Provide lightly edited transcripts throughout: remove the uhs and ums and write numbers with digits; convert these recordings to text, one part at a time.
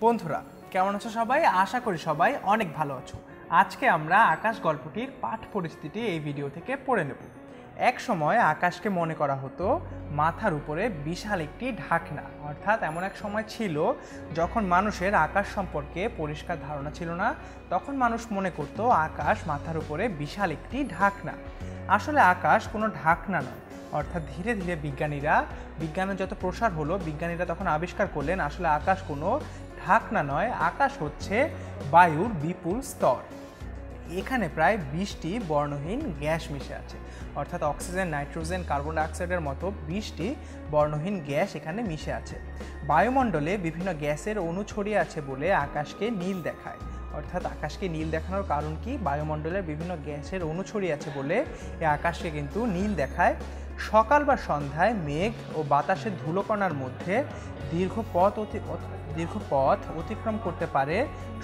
বন্ধুরা কেমন আছো সবাই? আশা করি সবাই অনেক ভালো আছো। আজকে আমরা আকাশ গল্পটির পাঠ পরিস্থিতি এই ভিডিও থেকে পড়ে নেব। এক সময় আকাশকে মনে করা হতো মাথার উপরে বিশাল একটি ঢাকনা। অর্থাৎ এমন এক সময় ছিল যখন মানুষের আকাশ সম্পর্কে পরিষ্কার ধারণা ছিল না। তখন মানুষ মনে করত আকাশ মাথার উপরে বিশাল একটি ঢাকনা। আসলে আকাশ কোনো ঢাকনা নয়। অর্থাৎ ধীরে ধীরে বিজ্ঞানের যত প্রসার হলো, বিজ্ঞানীরা তখন আবিষ্কার করলেন আসলে আকাশ কোনো ঢাকনা নয়, আকাশ হচ্ছে বায়ুর বিপুল স্তর। এখানে প্রায় 20টি বর্ণহীন গ্যাস মিশে আছে। অর্থাৎ অক্সিজেন, নাইট্রোজেন, কার্বন ডাইঅক্সাইডের মতো 20টি বর্ণহীন গ্যাস এখানে মিশে আছে। বায়ুমণ্ডলে বিভিন্ন গ্যাসের অণু ছড়িয়ে আছে বলে আকাশকে নীল দেখায়। অর্থাৎ আকাশকে নীল দেখানোর কারণ কি? বায়ুমণ্ডলের বিভিন্ন গ্যাসের অণু ছড়িয়ে আছে বলে এই আকাশকে কিন্তু নীল দেখায়। সকাল বা সন্ধ্যায় মেঘ ও বাতাসের ধুলোকণার মধ্যে দীর্ঘ পথ অতিক্রম করতে পারে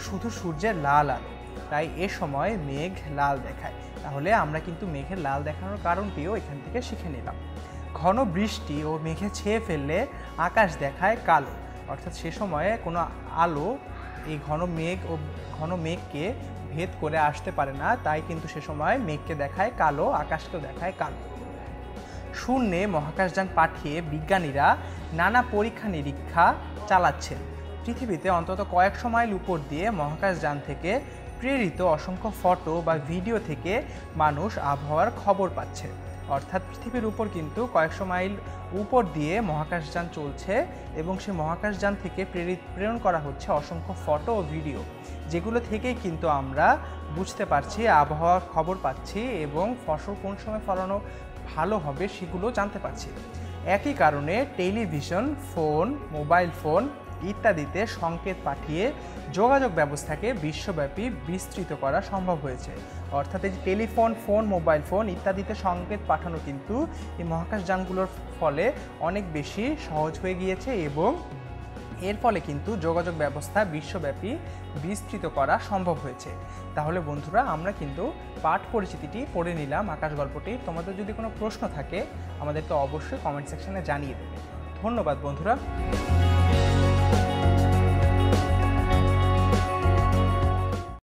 শুধু সূর্যের লাল আলো, তাই এ সময় মেঘ লাল দেখায়। তাহলে আমরা কিন্তু মেঘের লাল দেখানোর কারণটিও এখান থেকে শিখে নিলাম। ঘন বৃষ্টি ও মেঘে ছেয়ে ফেললে আকাশ দেখায় কালো। অর্থাৎ সে সময়ে কোনো আলো এই ঘন মেঘকে ভেদ করে আসতে পারে না, তাই কিন্তু সে সময় মেঘকে দেখায় কালো, আকাশকেও দেখায় কালো। শূন্যে মহাকাশযান পাঠিয়ে বিজ্ঞানীরা নানা পরীক্ষা নিরীক্ষা চালাচ্ছেন। পৃথিবীতে অন্তত কয়েকশো মাইল উপর দিয়ে মহাকাশযান থেকে প্রেরিত অসংখ্য ফটো বা ভিডিও থেকে মানুষ আবহাওয়ার খবর পাচ্ছে। অর্থাৎ পৃথিবীর উপর কিন্তু কয়েকশো মাইল উপর দিয়ে মহাকাশযান চলছে এবং সেই মহাকাশযান থেকে প্রেরণ করা হচ্ছে অসংখ্য ফটো ও ভিডিও, যেগুলো থেকেই কিন্তু আমরা বুঝতে পারছি, আবহাওয়ার খবর পাচ্ছি এবং ফসল কোন সময় ফলানো ভালো হবে সেগুলো জানতে পারছি। একই কারণে টেলিভিশন, ফোন, মোবাইল ফোন ইত্যাদিতে সংকেত পাঠিয়ে যোগাযোগ ব্যবস্থাকে বিশ্বব্যাপী বিস্তৃত করা সম্ভব হয়েছে। অর্থাৎ এই যে টেলিফোন, ফোন, মোবাইল ফোন ইত্যাদিতে সংকেত পাঠানো কিন্তু এই মহাকাশযানগুলোর ফলে অনেক বেশি সহজ হয়ে গিয়েছে এবং এর ফলে কিন্তু যোগাযোগ ব্যবস্থা বিশ্বব্যাপী বিস্তৃত করা সম্ভব হয়েছে। তাহলে বন্ধুরা আমরা কিন্তু পাঠ পরিচিতিটি পড়ে নিলাম আকাশ গল্পটি। তোমাদের যদি কোনো প্রশ্ন থাকে আমাদেরকে অবশ্যই কমেন্ট সেকশনে জানিয়ে দেবে। ধন্যবাদ বন্ধুরা।